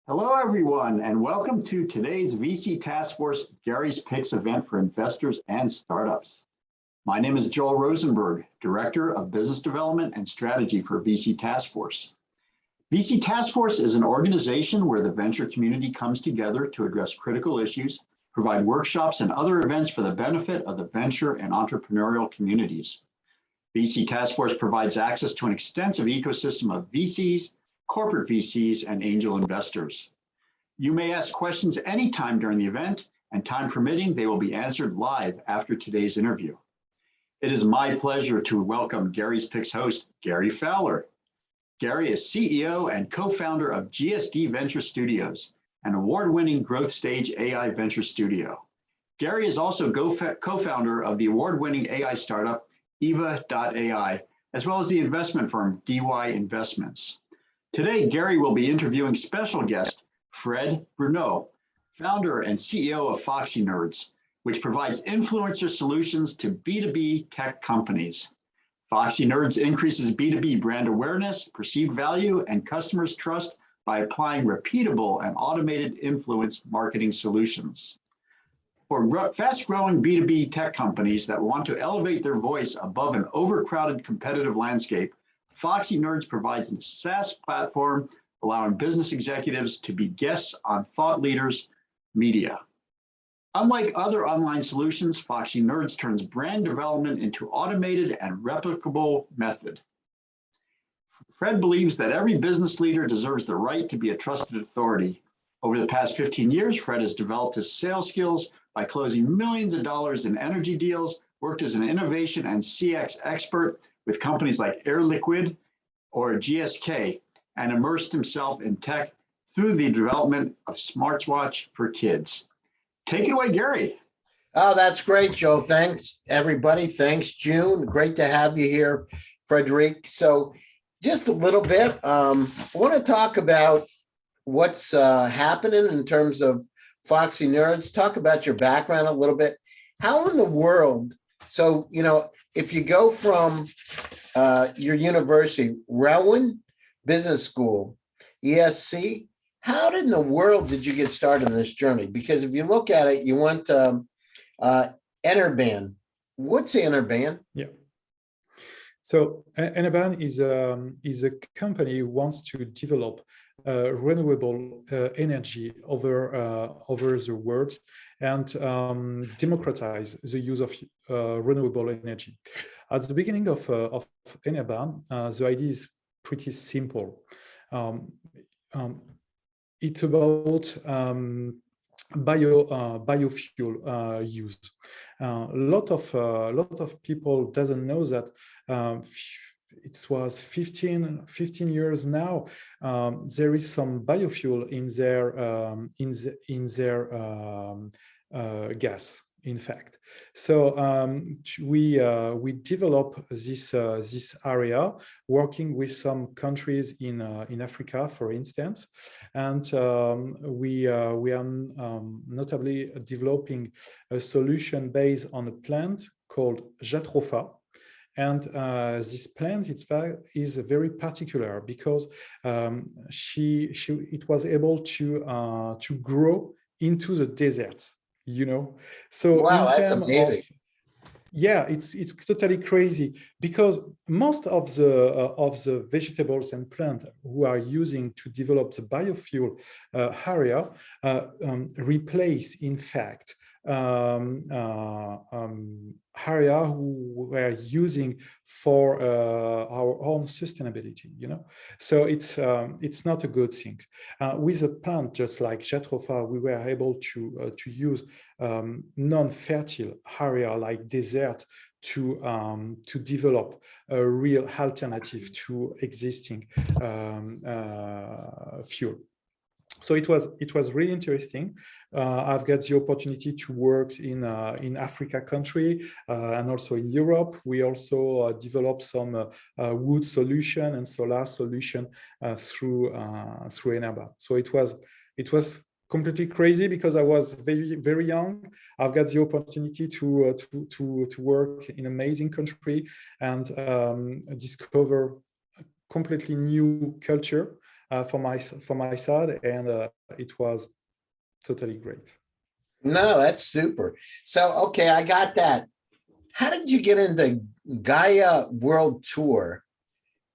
Hello, everyone, and welcome to today's VC Task Force Gary's Picks event for investors and startups. My name is Joel Rosenberg, Director of Business Development and Strategy for VC Task Force. VC Task Force is an organization where the venture community comes together to address critical issues, provide workshops and other events for the benefit of the venture and entrepreneurial communities. VC Task Force provides access to an extensive ecosystem of VCs, corporate VCs, and angel investors. You may ask questions anytime during the event, and time permitting, they will be answered live after today's interview. It is my pleasure to welcome Gary's Picks host, Gary Fowler. Gary is CEO and co-founder of GSD Venture Studios, an award-winning growth stage AI venture studio. Gary is also co-founder of the award-winning AI startup, Yva.ai, as well as the investment firm DY Investments. Today, Gary will be interviewing special guest, Fred Bruneau, founder and CEO of Foxy, which provides influencer solutions to B2B tech companies. Foxy increases B2B brand awareness, perceived value, and customers' trust by applying repeatable and automated influence marketing solutions. For fast-growing B2B tech companies that want to elevate their voice above an overcrowded competitive landscape, Foxy provides a SaaS platform allowing business executives to be guests on thought leaders' media. Unlike other online solutions, Foxy turns brand development into automated and replicable method. Fred believes that every business leader deserves the right to be a trusted authority. Over the past 15 years, Fred has developed his sales skills by closing millions of dollars in energy deals, worked as an innovation and CX expert with companies like Air Liquide or GSK, and immersed himself in tech through the development of smartwatch for kids. Take it away, Gary. Oh, that's great, Joe. Thanks, everybody. Thanks, June. Great to have you here, Frédéric. So just a little bit, I want to talk about what's happening in terms of Foxy Nerds. Talk about your background a little bit. How in the world, so, if you go from your university, Rowan Business School, ESC, how in the world did you get started in this journey? Because if you look at it, you went to Enerban. What's Enerban? Yeah. So Enerban is a company who wants to develop renewable energy over the world and democratize the use of renewable energy. At the beginning of Enerban, the idea is pretty simple. It's about biofuel use. A lot of people doesn't know that it was 15 years now. There is some biofuel in their gas. In fact, so we develop this area, working with some countries in Africa, for instance, and we are notably developing a solution based on a plant called Jatropha. And this plant is very particular because it was able to grow into the desert. So wow, that's amazing. It's totally crazy because most of the vegetables and plants who are using to develop the biofuel area replace, in fact, area who were using for our own sustainability, So it's not a good thing. With a plant just like Jatropha, we were able to use non-fertile area like desert to develop a real alternative to existing fuel. So it was really interesting. I've got the opportunity to work in Africa country and also in Europe. We also developed some wood solution and solar solution through Enerban. So it was completely crazy because I was very, very young. I've got the opportunity to work in an amazing country and discover a completely new culture for my side, and it was totally great. No, that's super. So, okay, I got that. How did you get into Gaia World Tour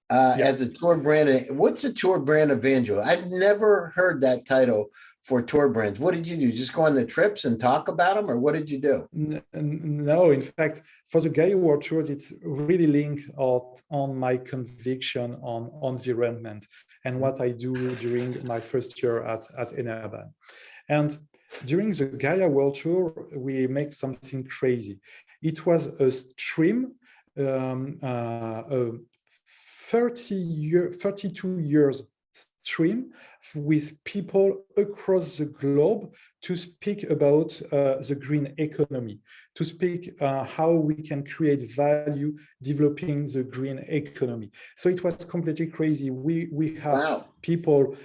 as a tour brand? What's a tour brand evangelist? I've never heard that title for tour brands. What did you do? Just go on the trips and talk about them, or what did you do? No, in fact, for the Gaia World Tours, it's really linked on my conviction on environment and what I do during my first year at Enerban. And during the Gaia World Tour, we make something crazy. It was a stream, a 32 years stream with people across the globe to speak about the green economy, to speak how we can create value developing the green economy. So it was completely crazy. We have people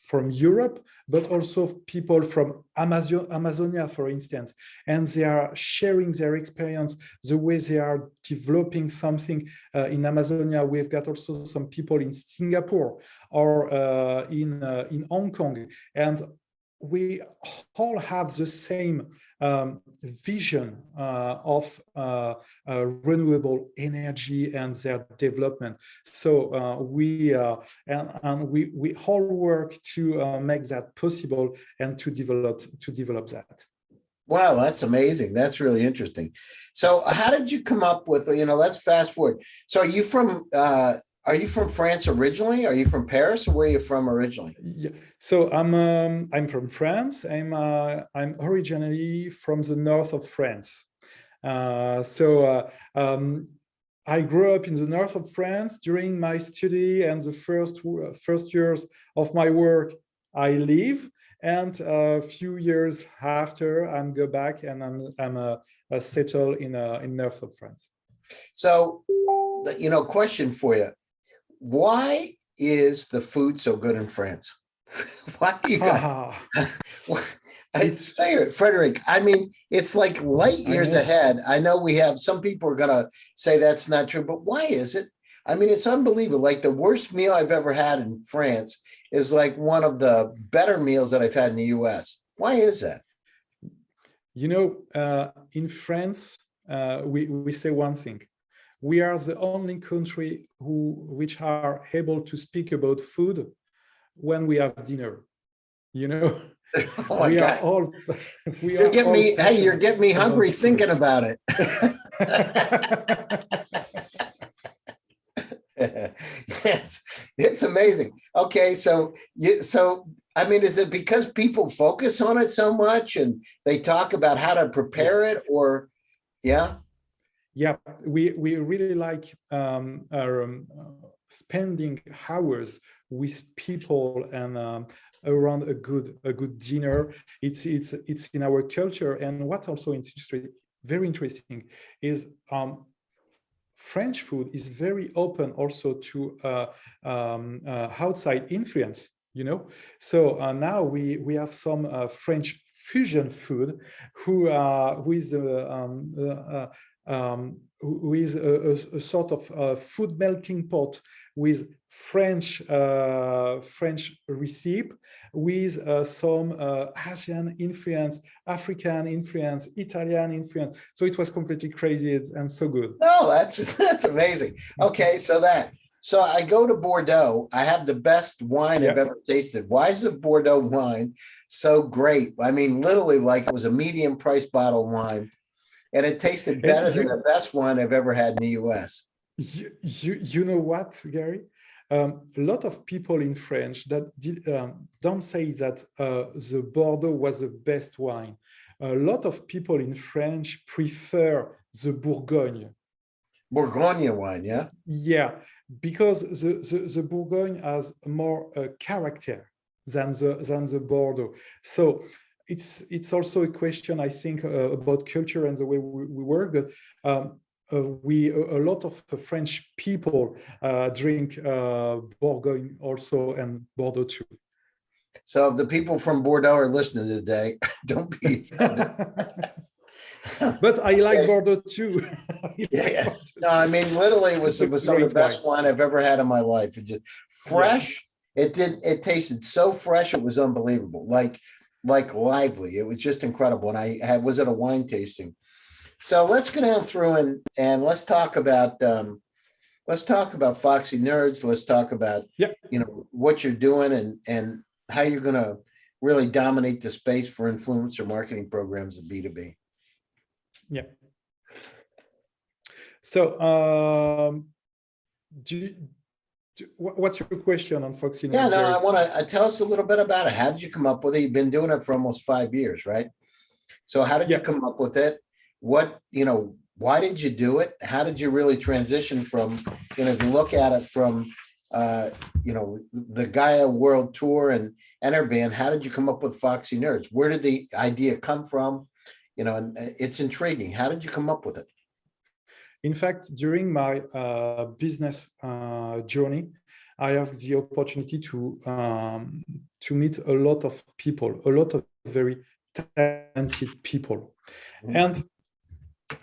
from Europe, but also people from Amazonia, for instance, and they are sharing their experience, the way they are developing something in Amazonia. We've got also some people in Singapore or in Hong Kong, and we all have the same vision of renewable energy and their development. So we all work to make that possible and to develop that. Wow, that's amazing. That's really interesting. So how did you come up with, let's fast forward. So are you from France originally? Are you from Paris, or where are you from originally? Yeah. So I'm from France. I'm originally from the north of France. I grew up in the north of France during my study, and the first years of my work I live, and a few years after I go back and I'm settled in north of France. So, question for you. Why is the food so good in France? Why do you guys? Frédéric, I mean, it's like light years ahead. I know we have some people are going to say that's not true, but why is it? I mean, it's unbelievable. Like the worst meal I've ever had in France is like one of the better meals that I've had in the US. Why is that? In France, we say one thing. We are the only country which are able to speak about food when we have dinner. Oh my God. You're getting me hungry thinking about it. It's amazing. Okay, so I mean, is it because people focus on it so much and they talk about how to prepare it, or Yeah, we really like spending hours with people and around a good dinner. It's in our culture. And what also is very interesting is French food is very open also to outside influence. So now we have some French fusion food with a sort of food melting pot with French recipe, with some Asian influence, African influence, Italian influence. So it was completely crazy and so good. No, that's amazing. Okay, so I go to Bordeaux. I have the best wine I've ever tasted. Why is the Bordeaux wine so great? I mean, literally, like it was a medium price bottle of wine. And it tasted better than the best wine I've ever had in the US. You know what, Gary? A lot of people in French that don't say that the Bordeaux was the best wine. A lot of people in French prefer the Bourgogne. Bourgogne wine, yeah? Yeah, because the Bourgogne has more character than the Bordeaux. So it's also a question, I think, about culture and the way we work. But a lot of French people drink Bourgogne also and Bordeaux too. So if the people from Bordeaux are listening today, don't be. But I like Bordeaux too. No, I mean, literally, it was some of the best wine I've ever had in my life. It's just fresh. It tasted so fresh, it was unbelievable, like lively. It was just incredible. And I was at a wine tasting. So let's go down through and let's talk about Foxy Nerds. Let's talk about what you're doing and how you're going to really dominate the space for influencer marketing programs at B2B. Yeah. So what's your question on Foxy Nerds? Yeah, no, I want to tell us a little bit about it. How did you come up with it? You've been doing it for almost 5 years, right? So how did you come up with it? Why did you do it? How did you really transition from, if you look at it from, the Gaia World Tour and our band, how did you come up with Foxy Nerds? Where did the idea come from? And it's intriguing. How did you come up with it? In fact, during my business journey, I have the opportunity to meet a lot of people, a lot of very talented people. And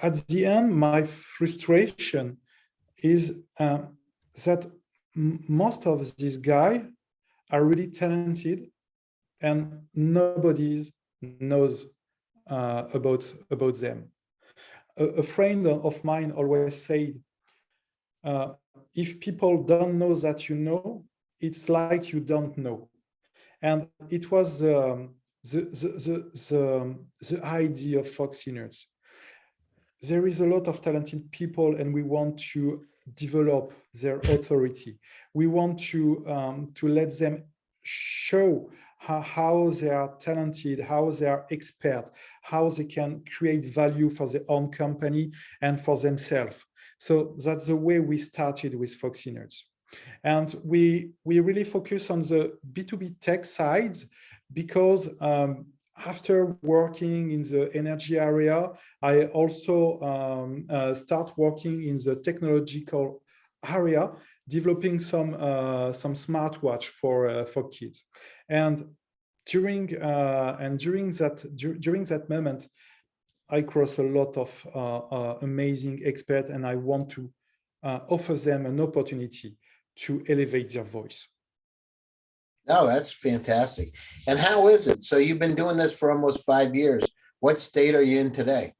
at the end, my frustration is that most of these guys are really talented and nobody knows about them. A friend of mine always said, if people don't know that you know, it's like you don't know. And it was the idea of Foxy Nerds. There is a lot of talented people and we want to develop their authority. We want to let them show how they are talented, how they are expert, how they can create value for their own company and for themselves. So that's the way we started with Foxy Nerds. And we really focus on the B2B tech sides because after working in the energy area, I also start working in the technological area, developing some smartwatch for kids. And during that moment, I cross a lot of amazing experts, and I want to offer them an opportunity to elevate their voice. Oh, that's fantastic. And how is it? So you've been doing this for almost 5 years. What state are you in today?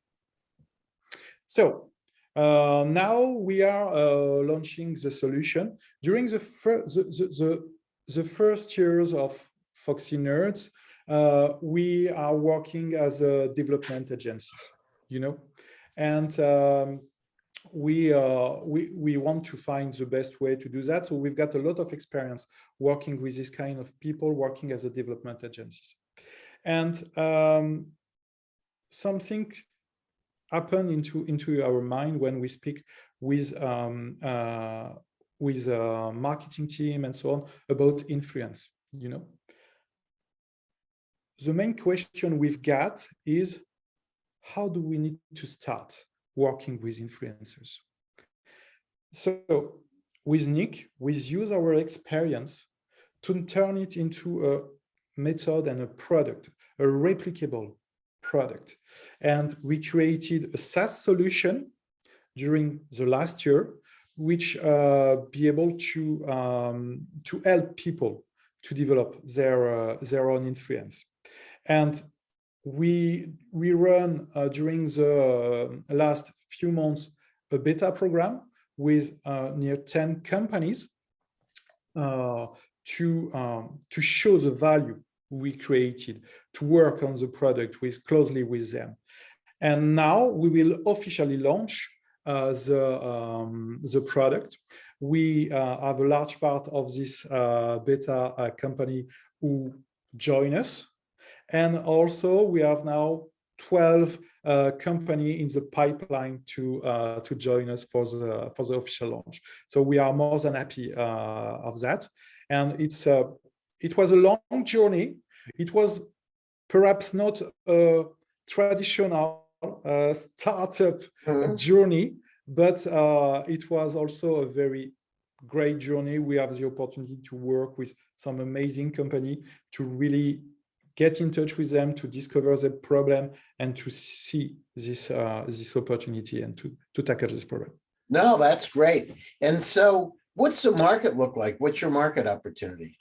So now we are launching the solution. During the first years of Foxy Nerds, we are working as a development agencies, and we want to find the best way to do that. So we've got a lot of experience working with this kind of people, working as a development agencies. And something happened into our mind when we speak with a marketing team and so on about influence. The main question we've got is, how do we need to start working with influencers? So with Nick, we use our experience to turn it into a method and a product, a replicable product. And we created a SaaS solution during the last year, which be able to help people to develop their own influence. And we run during the last few months a beta program with near 10 companies to show the value we created, to work on the product closely with them. And now we will officially launch the product. We have a large part of this beta company who join us. And also we have now 12 companies in the pipeline to join us for the official launch. So we are more than happy of that. And it was a long journey. It was perhaps not a traditional startup journey, but it was also a very great journey. We have the opportunity to work with some amazing company, to really get in touch with them, to discover the problem and to see this opportunity and to tackle this problem. No, that's great. And so what's the market look like? What's your market opportunity?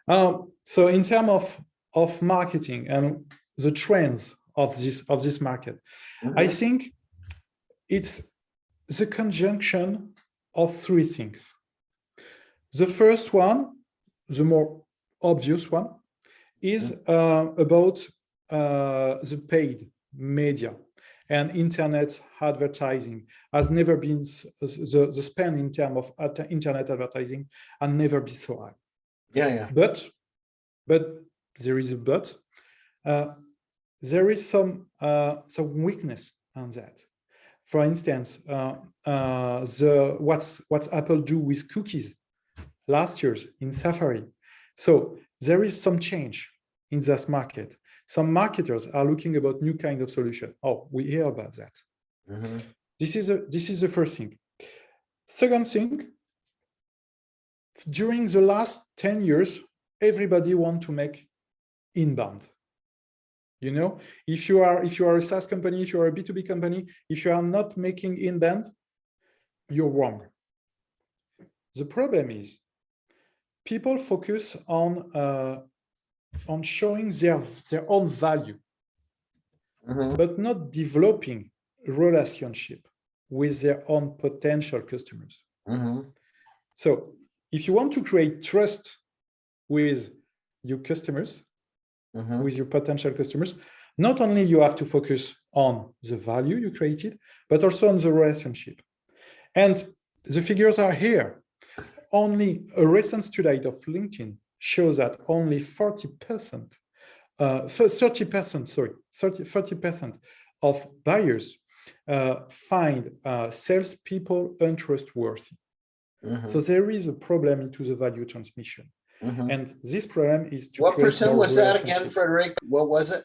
So in terms of marketing and the trends of this market, I think it's the conjunction of three things. The first one, the more obvious one, is about the paid media and internet advertising has never been, the spend in terms of internet advertising has never been so high. Yeah. But there is a but. There is some weakness on that. For instance, what's Apple do with cookies last year in Safari. So there is some change in this market. Some marketers are looking about new kind of solution. Oh, we hear about that. This is the first thing. Second thing, during the last 10 years, everybody want to make inbound. You know, if you are a SaaS company, if you are a B2B company, if you are not making inbound, you're wrong. The problem is people focus on showing their own value, but not developing relationship with their own potential customers. So if you want to create trust with your customers, with your potential customers, not only you have to focus on the value you created, but also on the relationship. And the figures are here. Only a recent study of LinkedIn shows that only 30% of buyers find salespeople untrustworthy. So there is a problem into the value transmission. And this problem is to what create percent more was that again, Frédéric? What was it?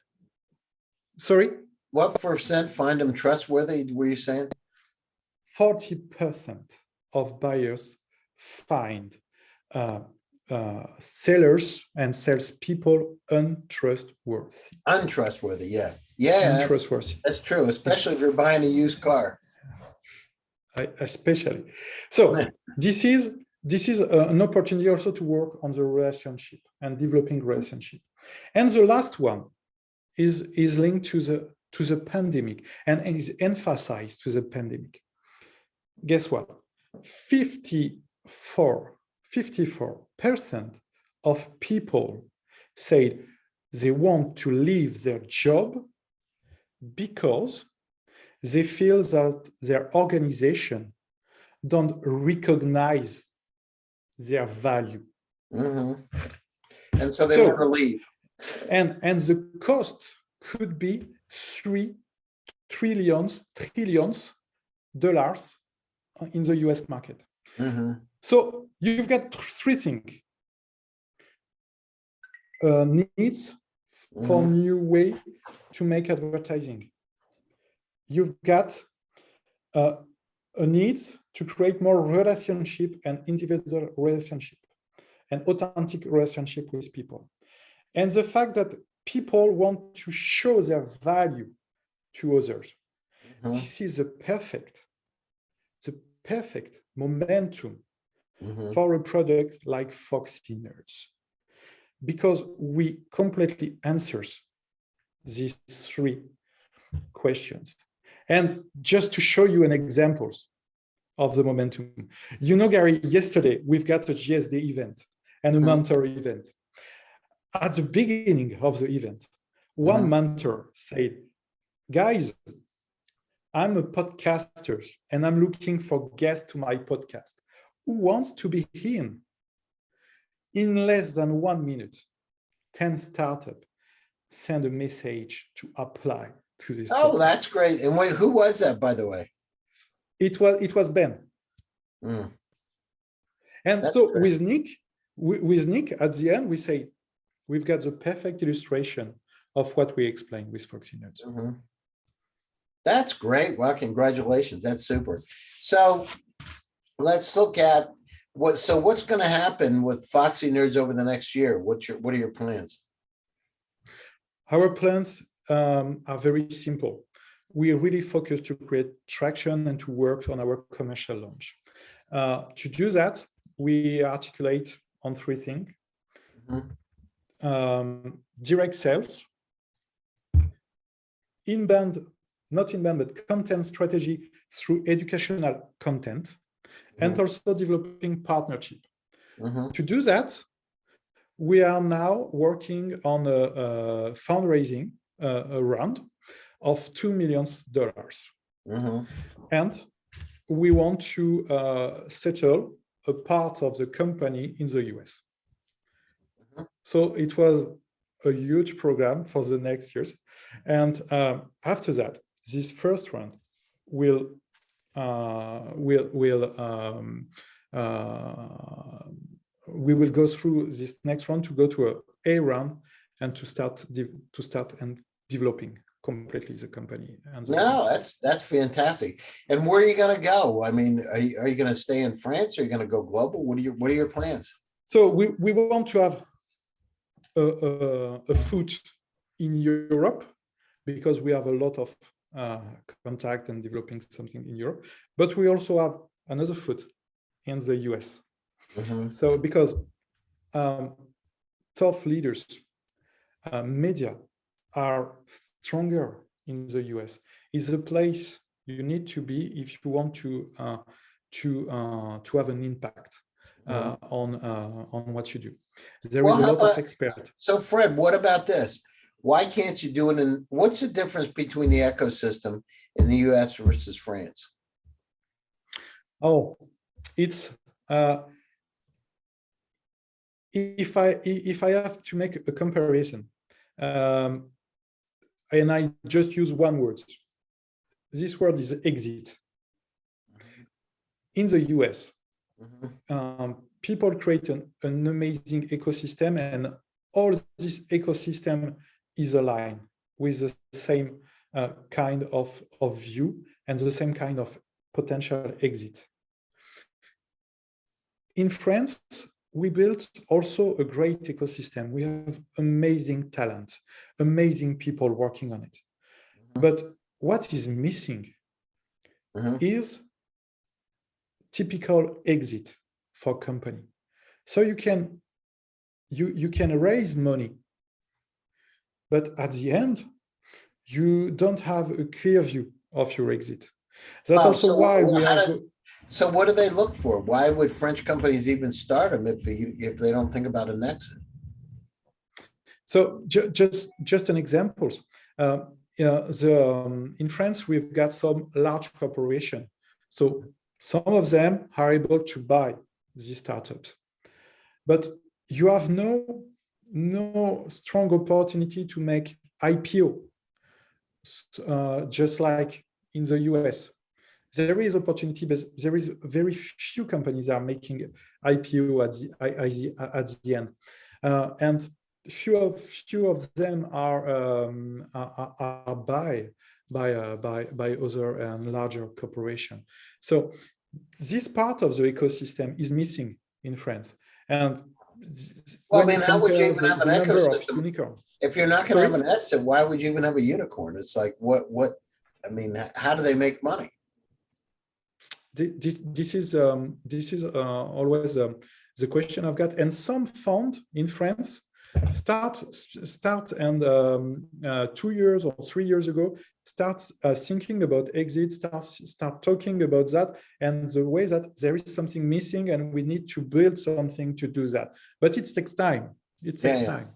Sorry? What percent find them trustworthy, were you saying? 40% of buyers find sellers and salespeople untrustworthy. Untrustworthy, yeah. Untrustworthy. That's true, especially if you're buying a used car. Especially. So this is an opportunity also to work on the relationship and developing relationship. And the last one is linked to the pandemic and is emphasized to the pandemic. Guess what? 54% of people say they want to leave their job because they feel that their organization don't recognize their value. And so they want to leave. And the cost could be $3 trillions in the US market. So you've got three things. Needs for new way to make advertising. You've got a need to create more relationship and individual relationship and authentic relationship with people. And the fact that people want to show their value to others. This is the perfect momentum for a product like Foxy Nerds, because we completely answers these three questions. And just to show you an examples of the momentum, you know, Gary, yesterday we've got a GSD event and a mentor event. At the beginning of the event, one mentor said, guys, I'm a podcaster and I'm looking for guests to my podcast. Who wants to be in? In less than 1 minute, 10 startups send a message to apply to this. Oh, that's great. And wait, who was that, by the way? It was Ben. And that's so great. with Nick, at the end, we say, we've got the perfect illustration of what we explained with Foxy Nerds. That's great. Well, congratulations. That's super. So let's look at what's going to happen with Foxy Nerds over the next year. What are your plans? Our plans are very simple. We are really focused to create traction and to work on our commercial launch. To do that, we articulate on three things. direct sales, inbound, not inbound, but content strategy through educational content, and also developing partnership. To do that, we are now working on a fundraising round of $2 million. And we want to settle a part of the company in the US. So it was a huge program for the next years. And after that, this first round will we will go through this next round to go to a round and to start and developing completely the company. And no, that's fantastic. And where are you going to go? I mean, are you going to stay in France? Or are you going to go global? What are your plans? So we want to have a foot in Europe because we have a lot of contact and developing something in Europe, but we also have another foot in the US. So because top leaders, media are stronger in the US. It's a place you need to be if you want to have an impact on what you do. There is a lot of experts. So Fred, what about this? Why can't you do it in, what's the difference between the ecosystem in the US versus France? Oh, it's if I have to make a comparison, and I just use one word, this word is exit. In the US, people create an amazing ecosystem, and all this ecosystem is aligned with the same kind of view and the same kind of potential exit. In France, we built also a great ecosystem. We have amazing talent, amazing people working on it. But what is missing is typical exit for company. So you can raise money, but at the end, you don't have a clear view of your exit. That's also why we have. So what do they look for? Why would French companies even start them if they don't think about an exit? So just an example. In France, we've got some large corporations. So some of them are able to buy these startups, but you have no strong opportunity to make IPO, just like in the US. There is opportunity, but there is very few companies are making IPO at the end, and few of them are by other and larger corporations. So this part of the ecosystem is missing in France. And well, I mean, how would you even have an ecosystem? If you're not going to have an exit, why would you even have a unicorn? It's like what? I mean, how do they make money? This is always the question I've got. And some fund in France start and 2 years or 3 years ago starts thinking about exit, start talking about that, and the way that there is something missing and we need to build something to do that. But it takes time. It takes time.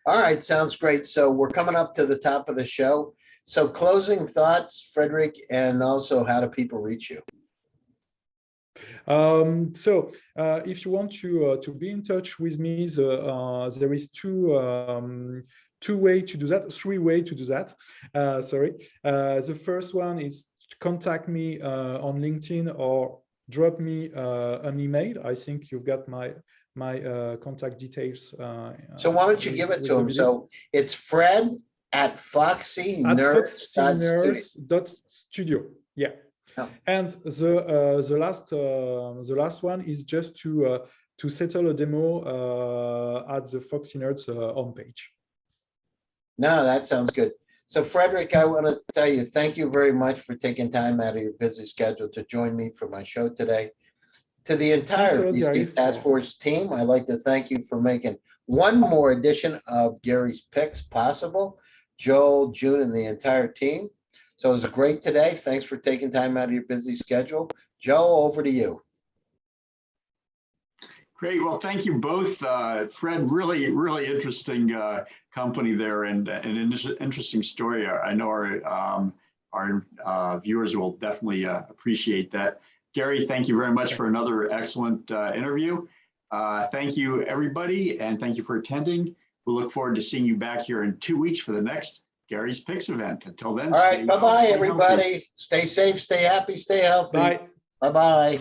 All right, sounds great. So we're coming up to the top of the show. So closing thoughts, Frédéric, and also how do people reach you? So if you want to be in touch with me, there is three ways to do that. The first one is contact me on LinkedIn or drop me an email. I think you've got my contact details. So why don't you give it to him? So it's Fred at foxynerds.studio. Yeah. Oh. And the last one is just to settle a demo at the Foxy Nerds homepage. No, that sounds good. So Frédéric, I want to tell you, thank you very much for taking time out of your busy schedule to join me for my show today. To the entire Thanks a lot, VC Gary, Task Force team, I'd like to thank you for making one more edition of Gary's Picks possible. Joel, June, and the entire team. So it was a great today. Thanks for taking time out of your busy schedule. Joe, over to you. Great. Well, thank you both. Fred, really interesting company there, and an interesting story. I know our viewers will definitely appreciate that. Gary, thank you very much for another excellent interview. Thank you, everybody, and thank you for attending. We look forward to seeing you back here in 2 weeks for the next Gary's Picks event. Until then, all right, bye-bye, stay everybody. healthy. Stay safe, stay happy, stay healthy. Bye. Bye-bye.